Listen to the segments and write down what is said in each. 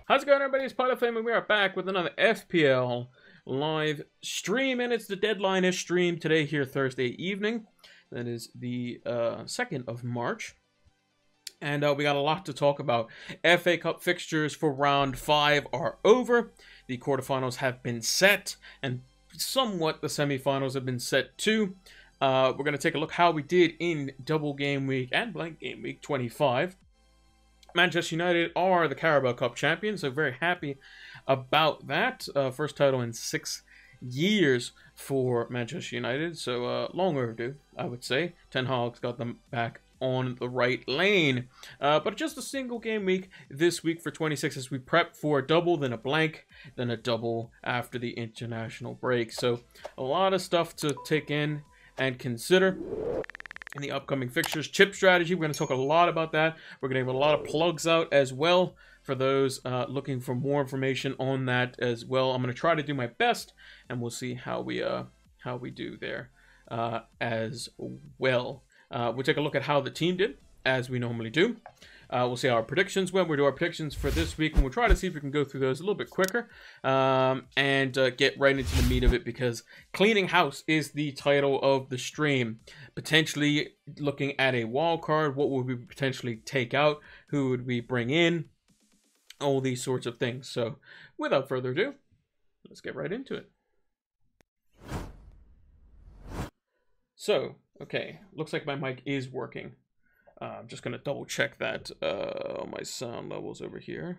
How's it going, everybody? It's Pilot Flame, and we are back with another FPL live stream, and it's the deadline-ish stream today here Thursday evening. That is the 2nd of March. And we got a lot to talk about. FA Cup fixtures for round 5 are over. The quarterfinals have been set, and somewhat the semifinals have been set too. We're going to take a look how we did in double game week and blank game week 25. Manchester United are the Carabao Cup champions, so very happy about that. First title in 6 years for Manchester United, so long overdue, I would say. Ten Hag's got them back on the right lane. But just a single game week this week for 26 as we prep for a double, then a blank, then a double after the international break. So a lot of stuff to take in and consider in the upcoming fixtures. Chip strategy, we're going to talk a lot about that. We're going to give a lot of plugs out as well for those looking for more information on that as well. I'm going to try to do my best, and we'll see how we do there as well. We'll take a look at how the team did, as we normally do. We'll see how our predictions went. We'll do our predictions for this week, and we'll try to see if we can go through those a little bit quicker and get right into the meat of it, because cleaning house is the title of the stream. Potentially looking at a wild card, what would we potentially take out, who would we bring in, all these sorts of things. So without further ado, let's get right into it. So, okay, looks like my mic is working. I'm just going to double check that on my sound levels over here.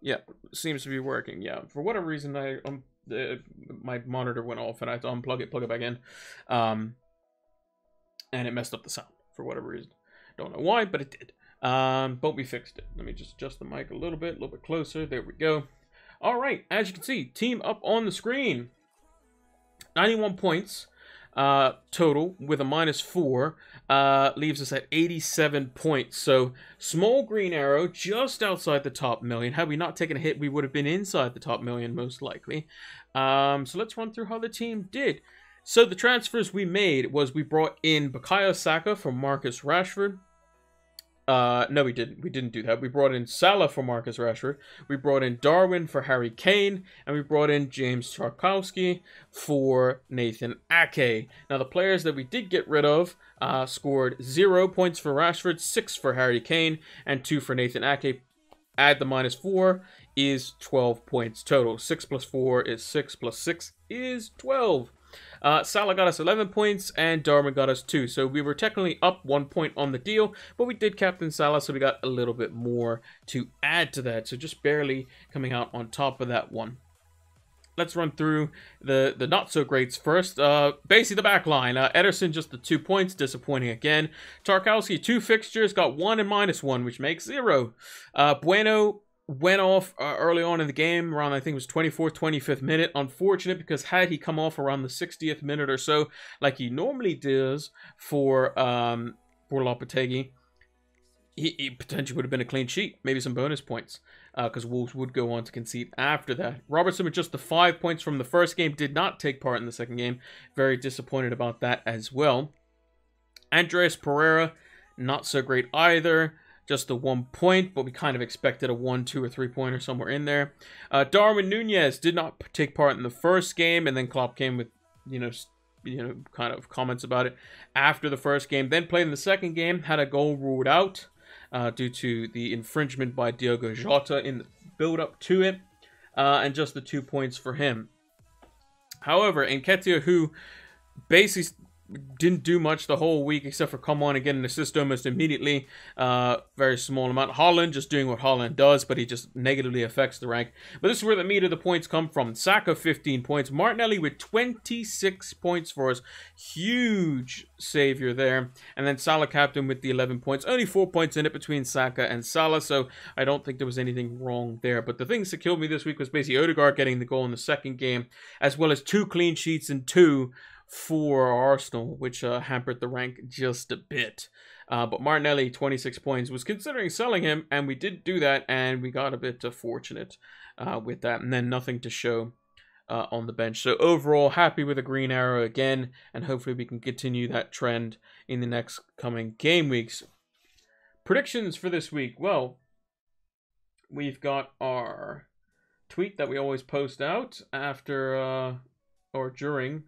Yeah, seems to be working. Yeah, for whatever reason, my monitor went off and I had to unplug it, plug it back in. And it messed up the sound for whatever reason. Don't know why, but it did. But we fixed it. Let me just adjust the mic a little bit closer. There we go. All right, as you can see, team up on the screen. 91 points. Total with a -4 leaves us at 87 points. So small green arrow just outside the top million. Had we not taken a hit, we would have been inside the top million most likely. So let's run through how the team did. So the transfers we made was we brought in Bukayo Saka for Marcus Rashford. No, we didn't. We didn't do that. We brought in Salah for Marcus Rashford. We brought in Darwin for Harry Kane. And we brought in James Tarkowski for Nathan Ake. Now, the players that we did get rid of scored 0 points for Rashford, 6 for Harry Kane, and 2 for Nathan Ake. Add the -4 is 12 points total. 6 plus 4 is 6 plus 6 is 12. Salah got us 11 points and Darwin got us 2. So we were technically up 1 point on the deal, but we did captain Salah, so we got a little bit more to add to that. So just barely coming out on top of that one. Let's run through the not-so-greats first. Basically, the back line. Ederson, just the 2 points. Disappointing again. Tarkowski, 2 fixtures. Got 1 and -1, which makes 0. Bueno went off early on in the game, around I think it was 24th, 25th minute. Unfortunate, because had he come off around the 60th minute or so, like he normally does for Lopetegui, he potentially would have been a clean sheet, maybe some bonus points, because Wolves would go on to concede after that. Robertson with just the 5 points from the first game, did not take part in the second game. Very disappointed about that as well. Andreas Pereira, not so great either. Just the 1 point, but we kind of expected a 1, 2, or 3 pointer somewhere in there. Darwin Nunez did not take part in the first game, and then Klopp came with, kind of comments about it after the first game. Then played in the second game, had a goal ruled out due to the infringement by Diogo Jota in the build-up to it, and just the 2 points for him. However, Nketiah, who basically didn't do much the whole week except for come on and get an assist almost immediately. Very small amount. Haaland just doing what Haaland does, but he just negatively affects the rank. But this is where the meat of the points come from. Saka, 15 points. Martinelli with 26 points for us. Huge savior there. And then Salah captain with the 11 points. Only 4 points in it between Saka and Salah, so I don't think there was anything wrong there. But the things that killed me this week was basically Odegaard getting the goal in the second game, as well as 2 clean sheets and 2 for Arsenal, which hampered the rank just a bit. But Martinelli, 26 points, was considering selling him, and we did do that, and we got a bit fortunate with that, and then nothing to show on the bench. So overall, happy with a green arrow again, and hopefully we can continue that trend in the next coming game weeks. predictions for this week. Well, we've got our tweet that we always post out after or during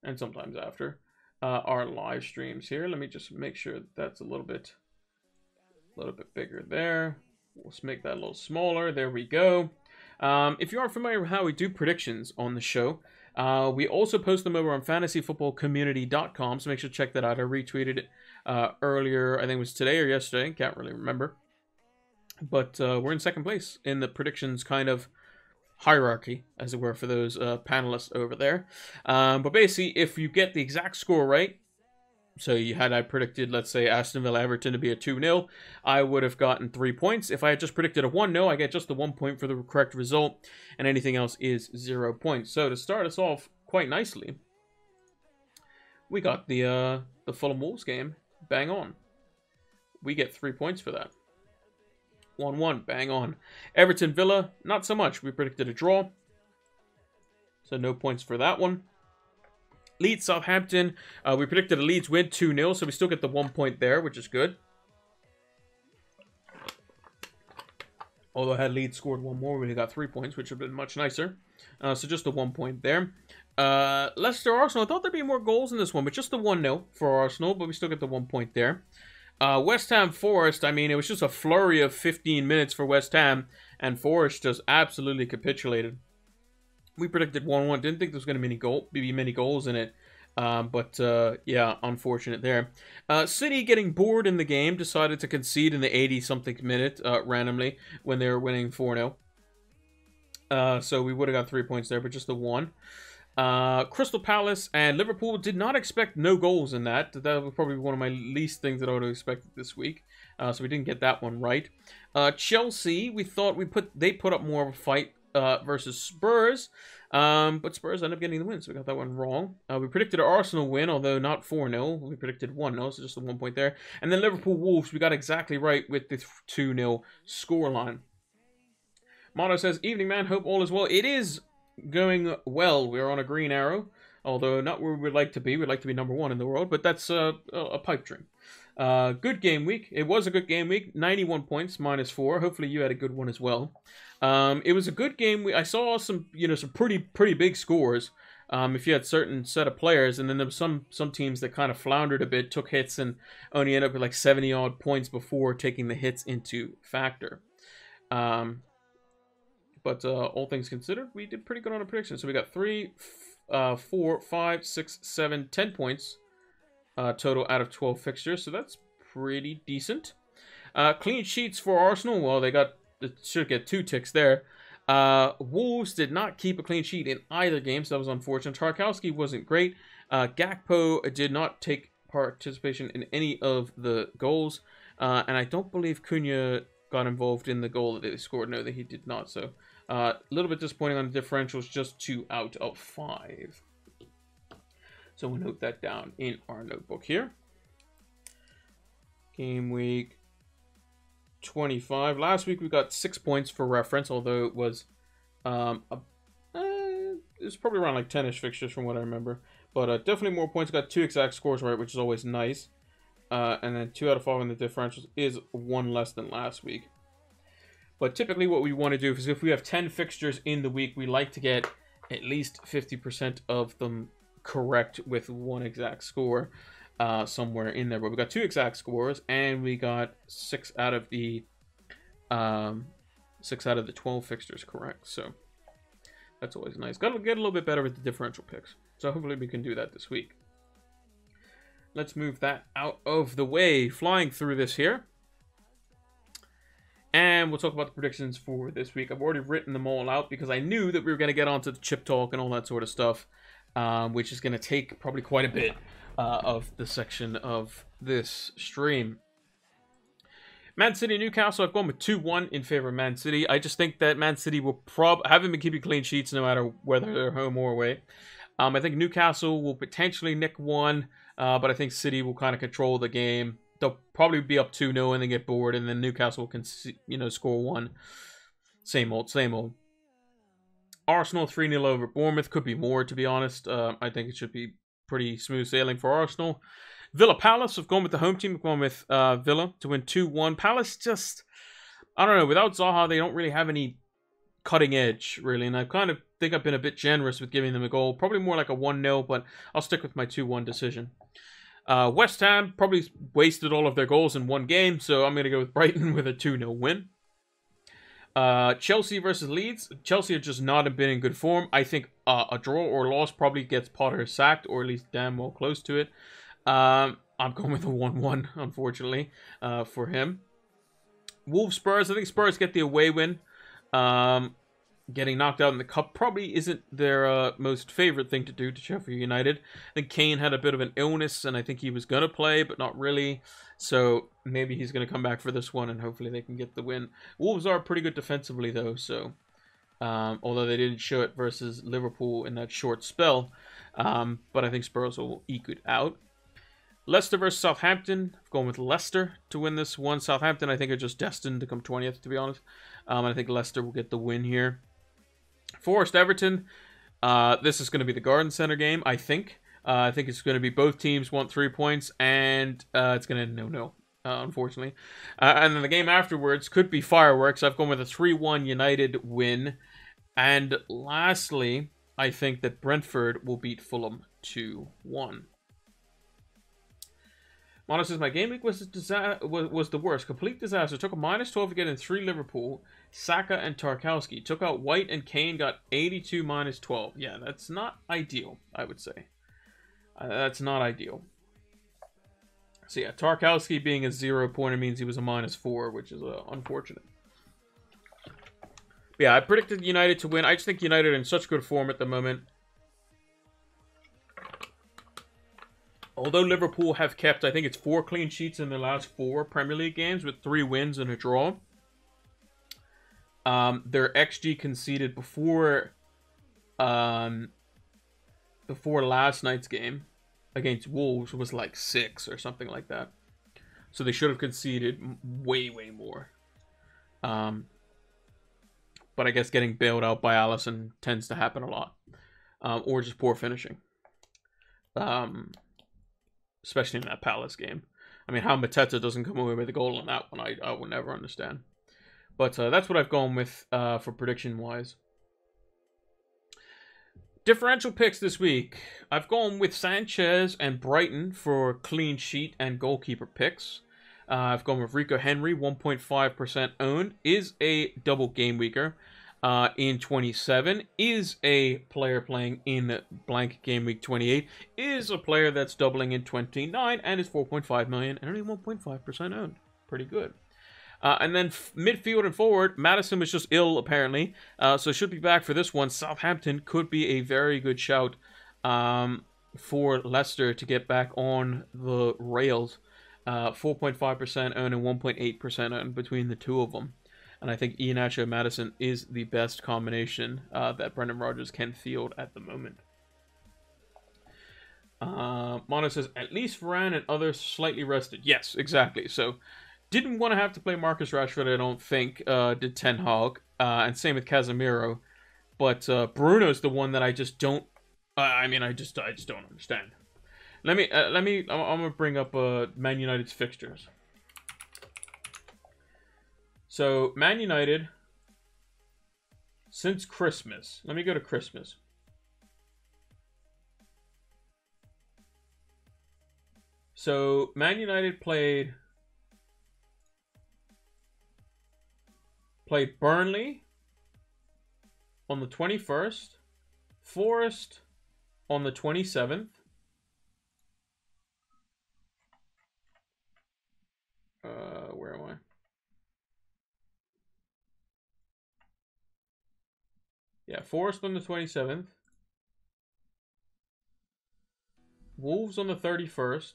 and sometimes after our live streams here. Let me just make sure that's a little bit bigger there. Let's make that a little smaller. There we go. If you aren't familiar with how we do predictions on the show, we also post them over on fantasyfootballcommunity.com, so make sure to check that out. I retweeted it earlier, I think it was today or yesterday, can't really remember. But we're in second place in the predictions kind of hierarchy, as it were, for those panelists over there. But basically, if you get the exact score right, so I predicted, let's say, Aston Villa Everton to be a 2-0, I would have gotten 3 points. If I had just predicted a 1-0, I get just the 1 point for the correct result, and anything else is 0 points. So to start us off quite nicely, we got the Fulham Wolves game bang on. We get 3 points for that. 1-1, bang on. Everton Villa, not so much. We predicted a draw, so no points for that one. Leeds Southampton, we predicted a Leeds win 2-0, so we still get the 1 point there, which is good. Although had Leeds scored one more, we would have got 3 points, which would have been much nicer. So just the 1 point there. Leicester Arsenal, I thought there'd be more goals in this one, but just the 1-0 for Arsenal, but we still get the 1 point there. West Ham Forest, I mean, it was just a flurry of 15 minutes for West Ham, and Forest just absolutely capitulated. We predicted 1-1. Didn't think there was going to be many goals in it. But yeah, unfortunate there. City, getting bored in the game, decided to concede in the 80-something minute randomly when they were winning 4-0. So we would have got 3 points there, but just the 1. Crystal Palace and Liverpool, did not expect no goals in that. That was probably one of my least things that I would have expected this week. So we didn't get that one right. Chelsea, we thought they put up more of a fight versus Spurs, but Spurs ended up getting the win, so we got that one wrong. We predicted an Arsenal win, although not 4-0. We predicted 1-0, so just a 1 point there. And then Liverpool Wolves, we got exactly right with the 2-0 scoreline. Mono says, "Evening, man. Hope all is well." It is going well. We're on a green arrow, although not where we'd like to be. We'd like to be number 1 in the world, but that's a pipe dream. Good game week. It was a good game week. 91 points, -4. Hopefully you had a good one as well. It was a good game. I saw some pretty big scores. If you had certain set of players, and then there was some teams that kind of floundered a bit, took hits, and only ended up with like 70-odd points before taking the hits into factor. But all things considered, we did pretty good on a prediction. So we got 3, 4, 5, 6, 7, 10 points total out of 12 fixtures. So that's pretty decent. Clean sheets for Arsenal. Well, they should get 2 ticks there. Wolves did not keep a clean sheet in either game, so that was unfortunate. Tarkowski wasn't great. Gakpo did not take participation in any of the goals. And I don't believe Cunha got involved in the goal that they scored. No, that he did not. So a little bit disappointing on the differentials, just 2 out of 5. So we'll note that down in our notebook here. Game week 25. Last week we got 6 points for reference, although it was probably around like 10-ish fixtures from what I remember. But definitely more points. Got 2 exact scores right, which is always nice. And then 2 out of 5 in the differentials is 1 less than last week. But typically what we want to do is if we have 10 fixtures in the week, we like to get at least 50% of them correct with 1 exact score somewhere in there. But we got 2 exact scores, and we got 6 out of the 12 fixtures correct. So that's always nice. Got to get a little bit better with the differential picks. So hopefully we can do that this week. Let's move that out of the way. Flying through this here. And we'll talk about the predictions for this week. I've already written them all out because I knew that we were going to get onto the chip talk and all that sort of stuff, which is going to take probably quite a bit of the section of this stream. Man City, Newcastle, I've gone with 2-1 in favor of Man City. I just think that Man City will haven't been keeping clean sheets no matter whether they're home or away. I think Newcastle will potentially nick 1, but I think City will kind of control the game. They'll probably be up 2-0 and then get bored, and then Newcastle can, score 1. Same old, same old. Arsenal 3-0 over Bournemouth. Could be more, to be honest. I think it should be pretty smooth sailing for Arsenal. Villa Palace, I've gone with the home team. I've gone with Villa to win 2-1. Palace just, I don't know, without Zaha, they don't really have any cutting edge, really. And I kind of think I've been a bit generous with giving them a goal. Probably more like a 1-0, but I'll stick with my 2-1 decision. West Ham probably wasted all of their goals in one game, so I'm going to go with Brighton with a 2-0 win. Chelsea versus Leeds. Chelsea have just not been in good form. I think a draw or loss probably gets Potter sacked, or at least damn well close to it. I'm going with a 1-1, unfortunately, for him. Wolves Spurs. I think Spurs get the away win. Getting knocked out in the cup probably isn't their most favorite thing to do to Sheffield United. I think Kane had a bit of an illness, and I think he was going to play, but not really. So maybe he's going to come back for this one, and hopefully they can get the win. Wolves are pretty good defensively, though, so although they didn't show it versus Liverpool in that short spell, but I think Spurs will eke it out. Leicester versus Southampton. I've gone with Leicester to win this one. Southampton, I think, are just destined to come 20th, to be honest. I think Leicester will get the win here. Forest Everton. This is going to be the Garden Center game, I think. I think it's going to be both teams want 3 points, and it's going to end 0-0, unfortunately. And then the game afterwards could be fireworks. I've gone with a 3-1 United win. And lastly, I think that Brentford will beat Fulham 2-1. Mono says, my game week was the worst. Complete disaster. Took a -12 again 3 Liverpool. Saka and Tarkowski. Took out White and Kane. Got 82 -12. Yeah, that's not ideal, I would say. That's not ideal. So yeah, Tarkowski being a 0-pointer means he was a -4, which is unfortunate. But yeah, I predicted United to win. I just think United are in such good form at the moment. Although Liverpool have kept, I think it's 4 clean sheets in their last 4 Premier League games with 3 wins and a draw. Their XG conceded before last night's game against Wolves was like 6 or something like that. So they should have conceded way, way more. But I guess getting bailed out by Alisson tends to happen a lot. Or just poor finishing. Especially in that Palace game. I mean, how Mateta doesn't come away with a goal in that one, I will never understand. But that's what I've gone with for prediction-wise. Differential picks this week. I've gone with Sanchez and Brighton for clean sheet and goalkeeper picks. I've gone with Rico Henry, 1.5% owned, is a double game weeker. In 27, is a player playing in blank game week 28, is a player that's doubling in 29, and is 4.5 million and only 1.5% owned. Pretty good. And then midfield and forward, Madison was just ill, apparently, so should be back for this one. Southampton could be a very good shout for Leicester to get back on the rails. 4.5% owned and 1.8% owned between the two of them. And I think Iheanacho Madison is the best combination that Brendan Rodgers can field at the moment. Mono says, at least Varane and others slightly rested. Yes, exactly. So, didn't want to have to play Marcus Rashford, I don't think, did Ten Hag. And same with Casemiro. But Bruno's the one that I just don't... I just don't understand. I'm going to bring up Man United's fixtures. So, Man United, since Christmas. Let me go to Christmas. So, Man United played Burnley on the 21st. Forest on the 27th. Where am I? Yeah, Forest on the 27th. Wolves on the 31st.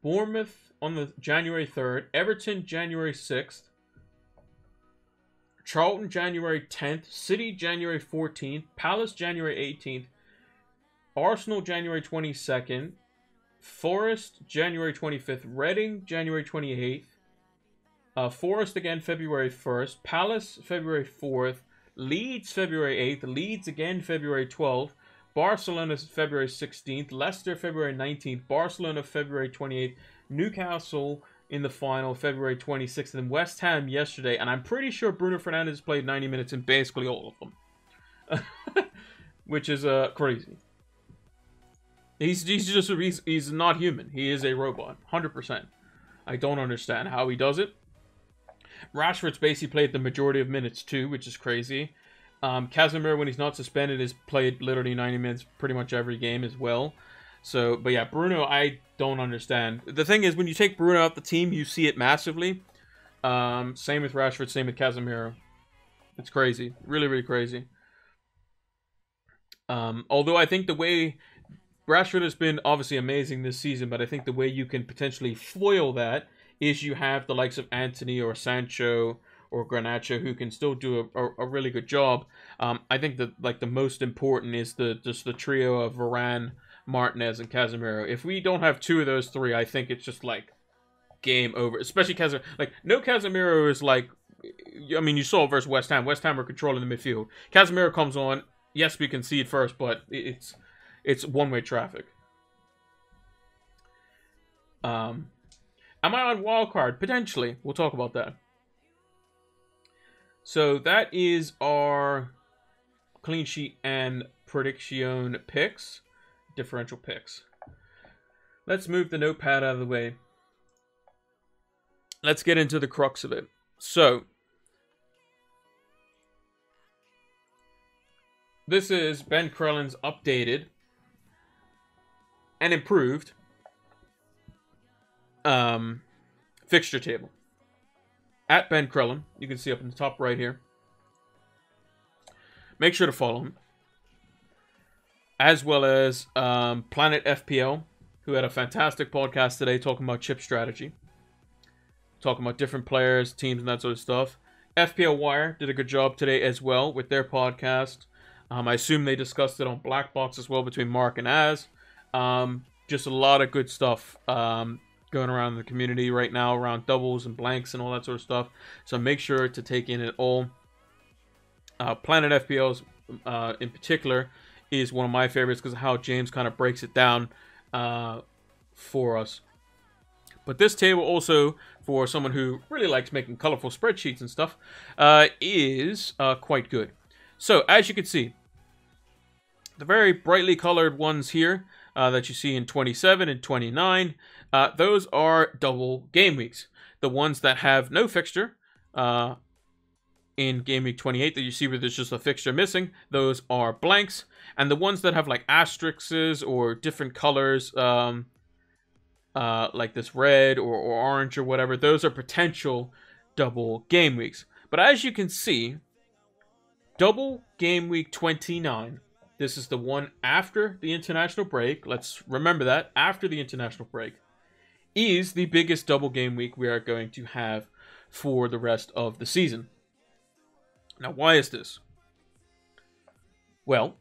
Bournemouth on the January 3rd. Everton January 6th. Charlton January 10th. City January 14th. Palace January 18th. Arsenal January 22nd. Forest January 25th. Reading January 28th. Forest again February 1st. Palace February 4th. Leeds February 8th, Leeds again February 12th, Barcelona February 16th, Leicester February 19th, Barcelona February 28th, Newcastle in the final February 26th, and West Ham yesterday. And I'm pretty sure Bruno Fernandes played 90 minutes in basically all of them, which is crazy. He's not human. He is a robot, 100%. I don't understand how he does it. Rashford's basically played the majority of minutes too, which is crazy. Casemiro, when he's not suspended, has played literally 90 minutes pretty much every game as well. So, but yeah, Bruno, I don't understand. The thing is, when you take Bruno out the team, you see it massively. Same with Rashford, same with Casemiro. It's crazy. Really, really crazy. Although I think the way Rashford has been obviously amazing this season, but I think the way you can potentially foil that is you have the likes of Antony or Sancho or Garnacho who can still do a really good job. I think that like the most important is just the trio of Varane, Martinez, and Casemiro. If we don't have two of those three, I think it's just like game over. Especially Casemiro. Like no Casemiro is like, I mean, you saw versus West Ham. West Ham are controlling the midfield. Casemiro comes on. Yes, we concede first, but it's one-way traffic. Am I on wildcard? Potentially. We'll talk about that. So that is our clean sheet and prediction picks. Differential picks. Let's move the notepad out of the way. Let's get into the crux of it. So, this is Ben Crellin's updated and improved fixture table. At Ben Crellin, you can see up in the top right here. Make sure to follow him. As well as Planet FPL, who had a fantastic podcast today talking about chip strategy. Talking about different players, teams, and that sort of stuff. FPL Wire did a good job today as well with their podcast. I assume they discussed it on Black Box as well between Mark and Az. Just a lot of good stuff going around the community right now around doubles and blanks and all that sort of stuff. So make sure to take in it all. Planet FPL's in particular is one of my favorites because of how James kind of breaks it down for us. But this table also, for someone who really likes making colorful spreadsheets and stuff, is quite good. So, as you can see, the very brightly colored ones here that you see in 27 and 29, those are double game weeks. The ones that have no fixture in game week 28 that you see where there's just a fixture missing, those are blanks. And the ones that have like asterisks or different colors, like this red or orange or whatever, those are potential double game weeks. But as you can see, double game week 29, this is the one after the international break. Let's remember that, after the international break, is the biggest double game week we are going to have for the rest of the season. Now, why is this? Well,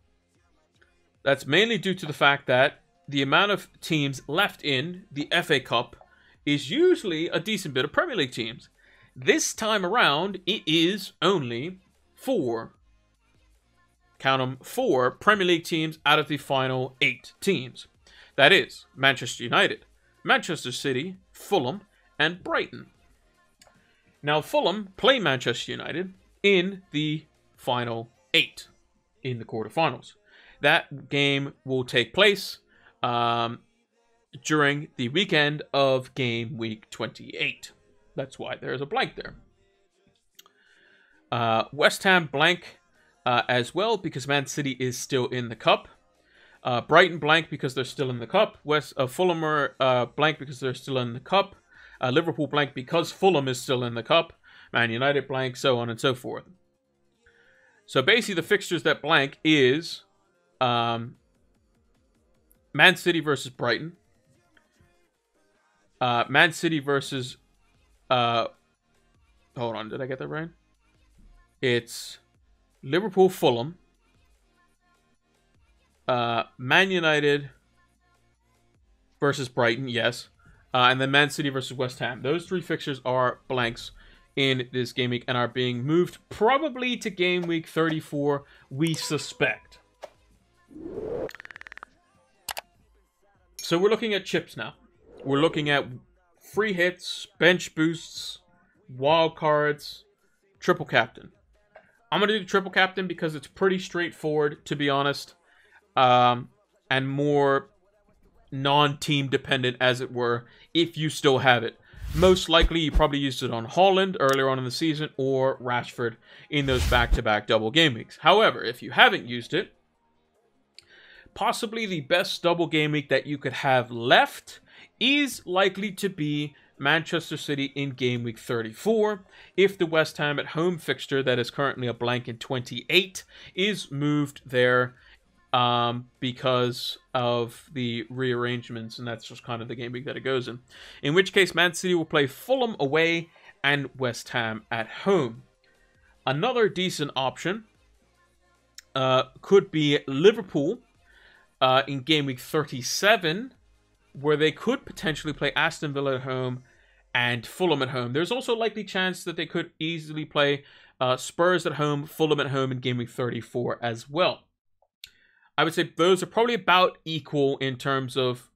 that's mainly due to the fact that the amount of teams left in the FA Cup is usually a decent bit of Premier League teams. This time around, it is only 4. Count them, 4 Premier League teams out of the final 8 teams. That is Manchester United, Manchester City, Fulham, and Brighton. Now, Fulham play Manchester United in the final 8 in the quarterfinals. That game will take place during the weekend of game week 28. That's why there's a blank there. West Ham blank as well because Man City is still in the cup. Brighton blank because they're still in the cup. Fulham are blank because they're still in the cup. Liverpool blank because Fulham is still in the cup. Man United blank, so on and so forth. So basically the fixtures that blank is Man City versus Brighton. Man City versus... hold on, did I get that right? It's Liverpool, Fulham. Man United versus Brighton, yes. And then Man City versus West Ham. Those 3 fixtures are blanks in this game week and are being moved probably to game week 34, we suspect. So we're looking at chips now. We're looking at free hits, bench boosts, wild cards, triple captain. I'm going to do the triple captain because it's pretty straightforward, to be honest, and more non-team dependent, as it were, if you still have it. Most likely, you probably used it on Haaland earlier on in the season or Rashford in those back-to-back double game weeks. However, if you haven't used it, possibly the best double game week that you could have left is likely to be Manchester City in game week 34 if the West Ham at home fixture that is currently a blank in 28 is moved there because of the rearrangements, and that's just kind of the game week that it goes in. In which case, Man City will play Fulham away and West Ham at home. Another decent option could be Liverpool in game week 37, where they could potentially play Aston Villa at home and Fulham at home. There's also a likely chance that they could easily play Spurs at home, Fulham at home in game week 34 as well. I would say those are probably about equal in terms of,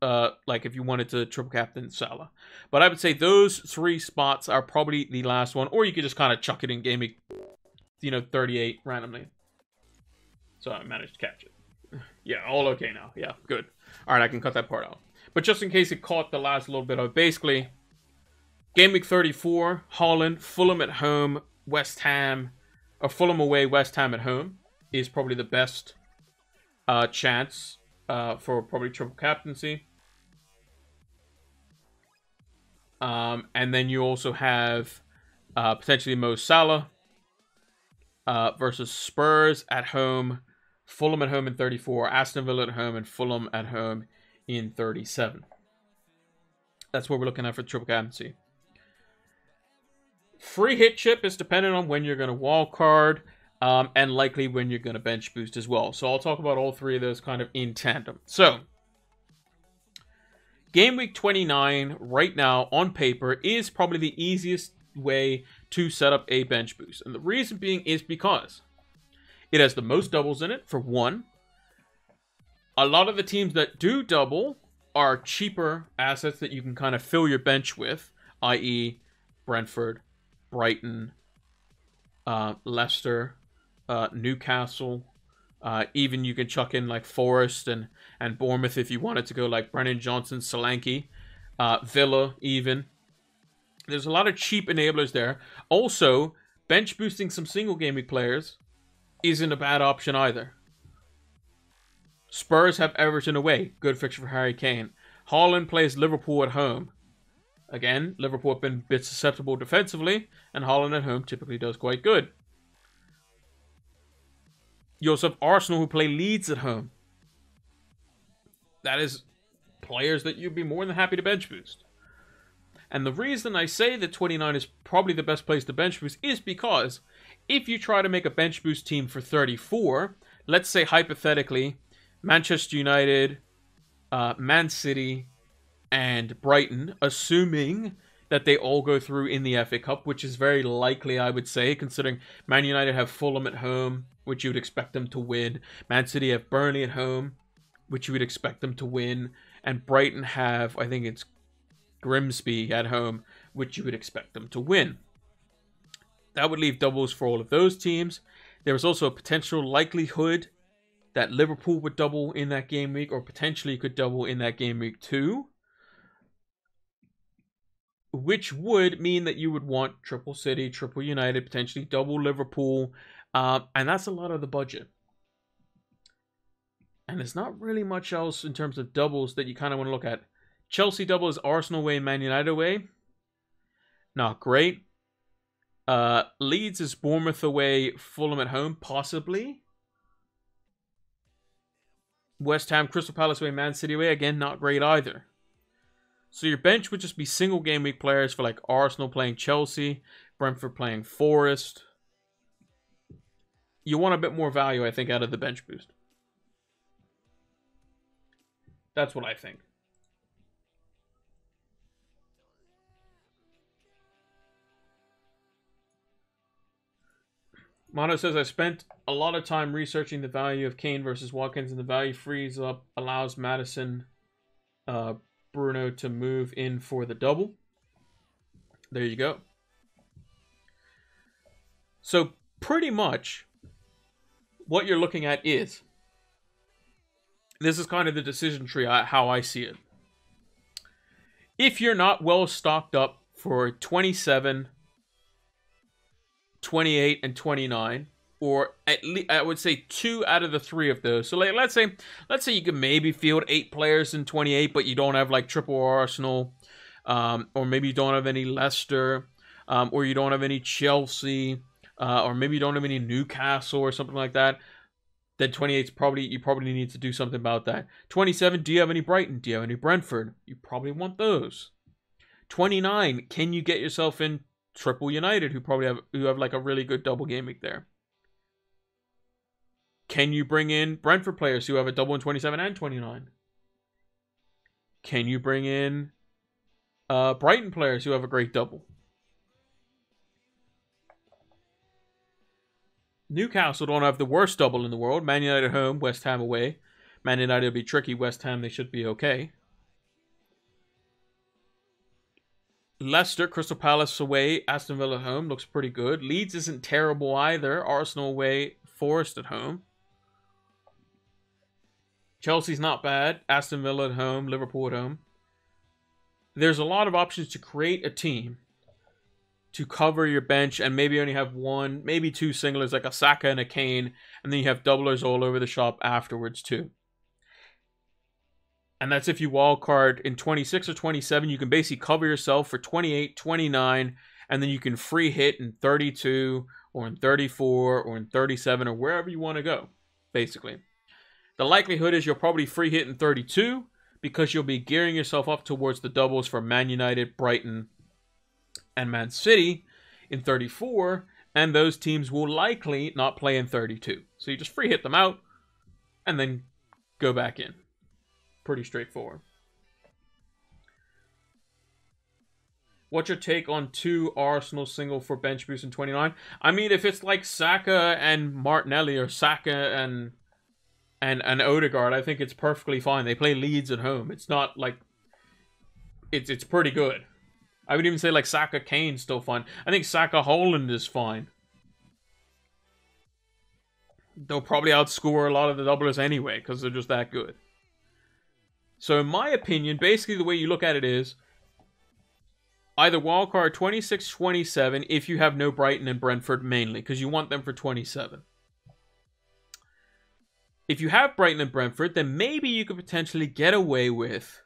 like, if you wanted to triple captain Salah. But I would say those three spots are probably the last one. Or you could just kind of chuck it in game week, 38 randomly. So I managed to catch it. Yeah, all okay now. Yeah, good. All right, I can cut that part out. But just in case it caught the last little bit of, basically, game week 34, Haaland, Fulham at home, West Ham, or Fulham away, West Ham at home is probably the best chance for probably triple captaincy. And then you also have potentially Mo Salah versus Spurs at home, Fulham at home in 34, Aston Villa at home, and Fulham at home in 37. That's what we're looking at for triple captaincy. Free hit chip is dependent on when you're going to wild card. And likely when you're going to bench boost as well. So I'll talk about all three of those kind of in tandem. So, game week 29 right now on paper is probably the easiest way to set up a bench boost. And the reason being is because it has the most doubles in it, for one. A lot of the teams that do double are cheaper assets that you can kind of fill your bench with, i.e. Brentford, Brighton, Leicester, Newcastle, even you can chuck in like Forest and Bournemouth if you wanted to go like Brennan Johnson, Solanke, Villa even. There's a lot of cheap enablers there. Also, bench boosting some single game week players isn't a bad option either. Spurs have Everton away. Good fixture for Harry Kane. Haaland plays Liverpool at home. Again, Liverpool have been a bit susceptible defensively, and Haaland at home typically does quite good. You also have Arsenal who play Leeds at home. That is players that you'd be more than happy to bench boost. And the reason I say that 29 is probably the best place to bench boost is because if you try to make a bench boost team for 34, let's say hypothetically, Manchester United, Man City, and Brighton, assuming that they all go through in the FA Cup, which is very likely, I would say, considering Man United have Fulham at home, which you would expect them to win. Man City have Burnley at home, which you would expect them to win. And Brighton have, I think it's Grimsby at home, which you would expect them to win. That would leave doubles for all of those teams. There was also a potential likelihood that Liverpool would double in that game week, or potentially could double in that game week too. Which would mean that you would want triple City, triple United, potentially double Liverpool. And that's a lot of the budget. And there's not really much else in terms of doubles that you kind of want to look at. Chelsea double is Arsenal away, Man United away. Not great. Leeds is Bournemouth away, Fulham at home, possibly. West Ham, Crystal Palace away, Man City away. Again, not great either. So your bench would just be single game week players for like Arsenal playing Chelsea, Brentford playing Forest. You want a bit more value, I think, out of the bench boost. That's what I think. Mono says, I spent a lot of time researching the value of Kane versus Watkins, and the value frees up, allows Madison, Bruno to move in for the double. There you go. So pretty much what you're looking at is, this is kind of the decision tree, how I see it. If you're not well stocked up for 27, 28, and 29, or at least I would say 2 out of the 3 of those. So like, let's say you can maybe field 8 players in 28, but you don't have like triple Arsenal, or maybe you don't have any Leicester, or you don't have any Chelsea, or maybe you don't have any Newcastle or something like that. Then 28's probably, you probably need to do something about that. 27, do you have any Brighton? Do you have any Brentford? You probably want those. 29, can you get yourself in triple United, who have like a really good double game week there? Can you bring in Brentford players who have a double in 27 and 29? Can you bring in Brighton players who have a great double? Newcastle don't have the worst double in the world. Man United home, West Ham away. Man United will be tricky. West Ham, they should be okay. Leicester, Crystal Palace away, Aston Villa at home. Looks pretty good. Leeds isn't terrible either. Arsenal away, Forest at home. Chelsea's not bad. Aston Villa at home, Liverpool at home. There's a lot of options to create a team to cover your bench and maybe only have 1, maybe 2 singlers like a Saka and a Kane, and then you have doublers all over the shop afterwards too. And that's if you wildcard in 26 or 27, you can basically cover yourself for 28, 29, and then you can free hit in 32 or in 34 or in 37 or wherever you want to go, basically. The likelihood is you'll probably free hit in 32 because you'll be gearing yourself up towards the doubles for Man United, Brighton, and Man City in 34, and those teams will likely not play in 32. So you just free hit them out and then go back in. Pretty straightforward. What's your take on 2 Arsenal single for bench boost in 29? I mean, if it's like Saka and Martinelli or Saka and Odegaard, I think it's perfectly fine. They play Leeds at home. It's not like it's pretty good. I would even say like Saka Kane's still fine. I think Saka Holland is fine. They'll probably outscore a lot of the doublers anyway because they're just that good. So in my opinion, basically the way you look at it is either wildcard 26, 27 if you have no Brighton and Brentford mainly because you want them for 27. If you have Brighton and Brentford, then maybe you could potentially get away with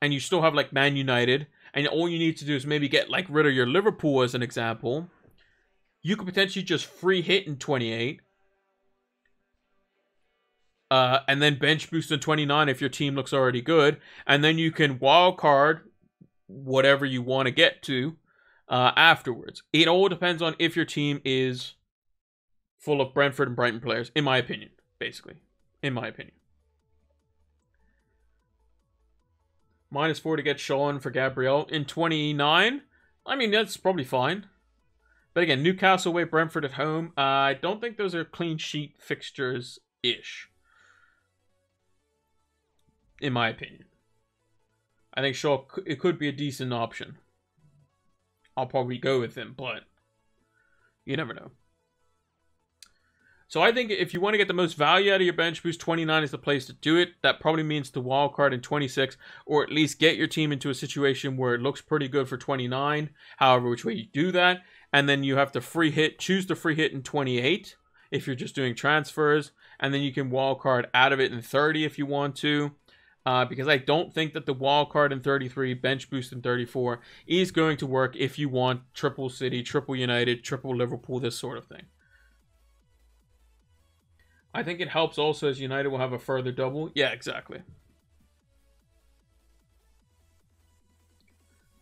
and you still have like Man United, and all you need to do is maybe get like rid of your Liverpool as an example. You could potentially just free hit in 28. And then bench boost in 29 if your team looks already good. And then you can wild card whatever you want to get to afterwards. It all depends on if your team is full of Brentford and Brighton players, in my opinion, basically. In my opinion. -4 to get Sean for Gabriel. In 29, I mean, that's probably fine. But again, Newcastle away, Brentford at home. I don't think those are clean sheet fixtures-ish. In my opinion. I think Shaw, it could be a decent option. I'll probably go with him, but you never know. So I think if you want to get the most value out of your bench boost, 29 is the place to do it. That probably means to wildcard in 26, or at least get your team into a situation where it looks pretty good for 29, however which way you do that. And then you have to free hit, choose the free hit in 28 if you're just doing transfers. And then you can wildcard out of it in 30 if you want to. Because I don't think that the wildcard in 33, bench boost in 34 is going to work if you want triple City, triple United, triple Liverpool, this sort of thing. I think it helps also as United will have a further double. Yeah, exactly.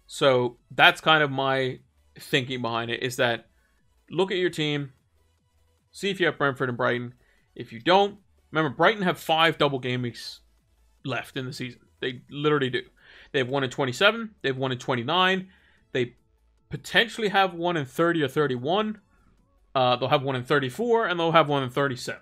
So that's kind of my thinking behind it, is that look at your team, see if you have Brentford and Brighton. If you don't, remember, Brighton have 5 double game weeks left in the season. They literally do. They have 1 in 27, they have 1 in 29, they potentially have one in 30 or 31. They'll have one in 34, and they'll have one in 37.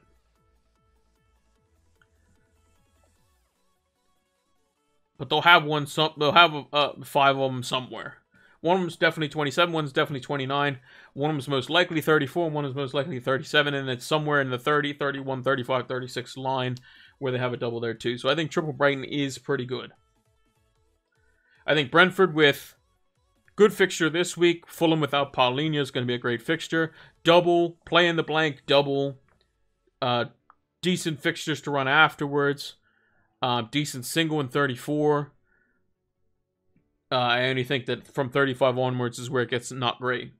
But they'll have one. They'll have 5 of them somewhere. One of them's definitely 27. One's definitely 29. One of them's most likely 34. And one is most likely 37. And it's somewhere in the 30, 31, 35, 36 line where they have a double there too. So I think Triple Brighton is pretty good. I think Brentford with good fixture this week. Fulham without Paulinho is going to be a great fixture. Double, play in the blank, double. Decent fixtures to run afterwards. Decent single in 34. I only think that from 35 onwards is where it gets not great.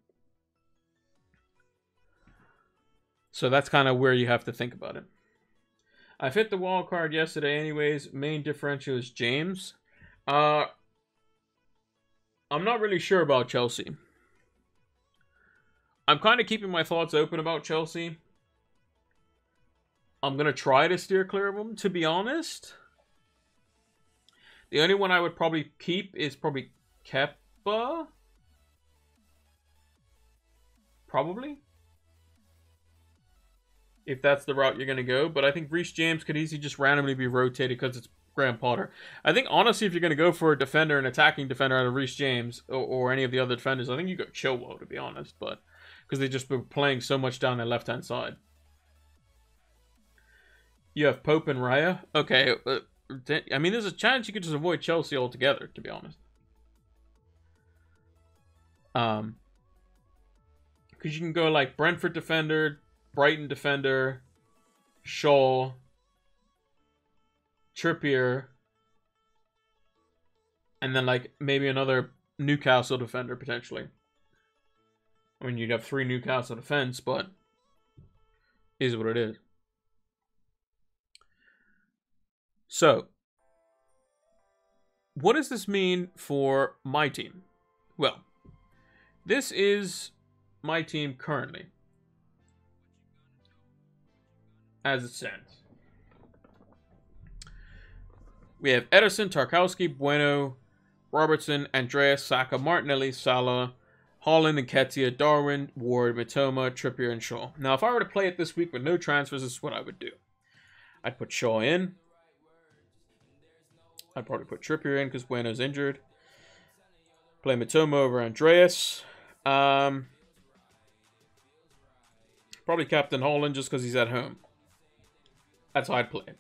So that's kind of where you have to think about it. I fit the wild card yesterday anyways. Main differential is James. I'm not really sure about Chelsea. I'm kind of keeping my thoughts open about Chelsea. I'm going to try to steer clear of them, to be honest. The only one I would probably keep is probably Kepa. Probably. If that's the route you're going to go. But I think Reece James could easily just randomly be rotated because it's Graham Potter. I think, honestly, if you're going to go for a defender, an attacking defender out of Reece James or any of the other defenders, I think you go Chilwell, to be honest. But because they've just been playing so much down the left-hand side. You have Pope and Raya. Okay, I mean, there's a chance you could just avoid Chelsea altogether, to be honest. Because you can go like Brentford defender, Brighton defender, Shaw, Trippier, and then like maybe another Newcastle defender potentially. I mean, you'd have 3 Newcastle defense, but is what it is. So, what does this mean for my team? Well, this is my team currently, as it stands. We have Ederson, Tarkowski, Bueno, Robertson, Andreas, Saka, Martinelli, Salah, Haaland, Nketiah, Darwin, Ward, Mitoma, Trippier, and Shaw. Now, if I were to play it this week with no transfers, this is what I would do. I'd put Shaw in. I'd probably put Trippier in because Bueno's injured. Play Mitoma over Andreas. Probably captain Haaland just because he's at home. That's how I'd play it.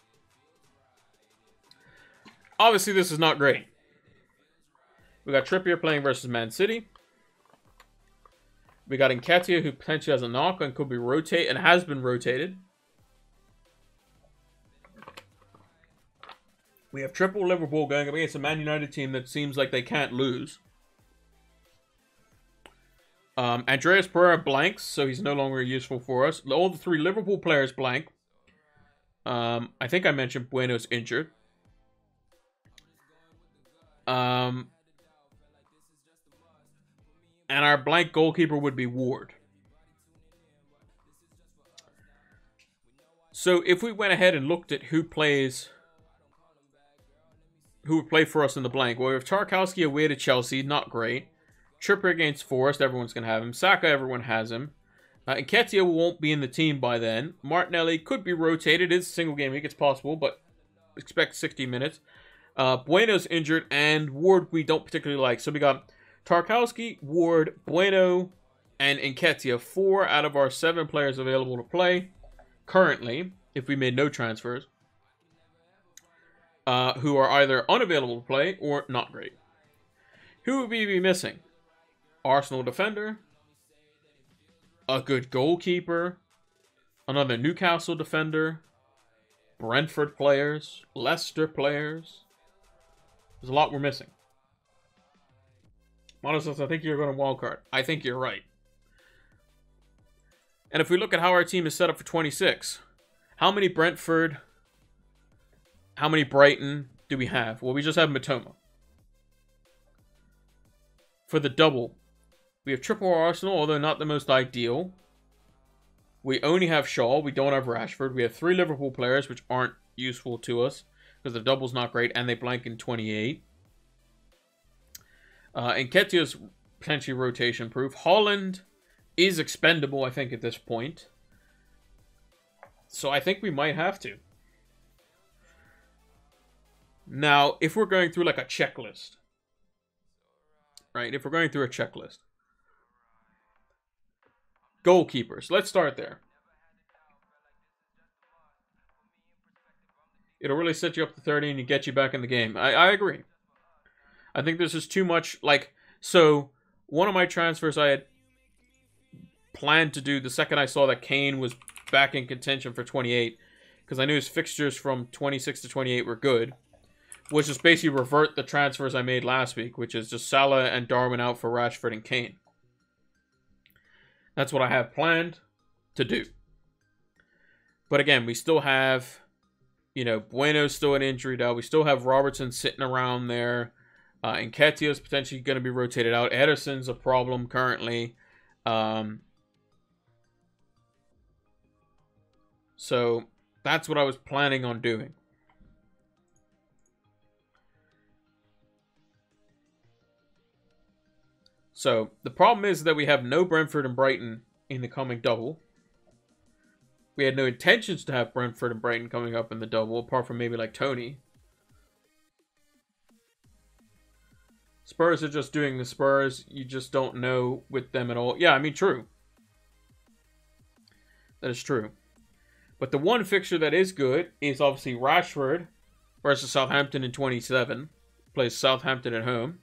Obviously, this is not great. We got Trippier playing versus Man City. We got Nketiah, who potentially has a knock and could be rotated and has been rotated. We have triple Liverpool going up against a Man United team that seems like they can't lose. Andreas Pereira blanks, so he's no longer useful for us. All the 3 Liverpool players blank. I think I mentioned Bueno's injured. And our blank goalkeeper would be Ward. So if we went ahead and looked at who would play for us in the blank, well, we have Tarkowski away to Chelsea, not great. Trippier against Forest, everyone's going to have him. Saka, everyone has him. Nketiah won't be in the team by then. Martinelli could be rotated. It's a single game week, it's possible, but expect 60 minutes. Bueno's injured, and Ward we don't particularly like. So we got Tarkowski, Ward, Bueno, and Nketiah. 4 out of our 7 players available to play currently, if we made no transfers, who are either unavailable to play or not great. Who would we be missing? Arsenal defender, a good goalkeeper, another Newcastle defender, Brentford players, Leicester players. There's a lot we're missing. Monosus, I think you're going to wildcard. I think you're right. And if we look at how our team is set up for 26, how many Brentford, how many Brighton do we have? Well, we just have Mitoma. For the double, we have triple Arsenal, although not the most ideal. We only have Shaw. We don't have Rashford. We have 3 Liverpool players, which aren't useful to us because the double's not great, and they blank in 28. Nketiah's potentially rotation proof. Holland is expendable, I think, at this point. So I think we might have to. Now, if we're going through like a checklist, right? If we're going through a checklist. Goalkeepers. Let's start there. It'll really set you up to 30 and get you back in the game. I agree. I think this is too much. Like, so one of my transfers I had planned to do the second I saw that Kane was back in contention for 28, because I knew his fixtures from 26 to 28 were good, was just basically revert the transfers I made last week, which is just Salah and Darwin out for Rashford and Kane. That's what I have planned to do. But again, we still have, you know, Bueno's still an injury now. We still have Robertson sitting around there. Nketiah's potentially going to be rotated out. Ederson's a problem currently. So that's what I was planning on doing. So the problem is that we have no Brentford and Brighton in the coming double. We had no intentions to have Brentford and Brighton coming up in the double, apart from maybe like Tony. Spurs are just doing the Spurs. You just don't know with them at all. Yeah, I mean, true. That is true. But the one fixture that is good is obviously Rashford versus Southampton in 27. Plays Southampton at home.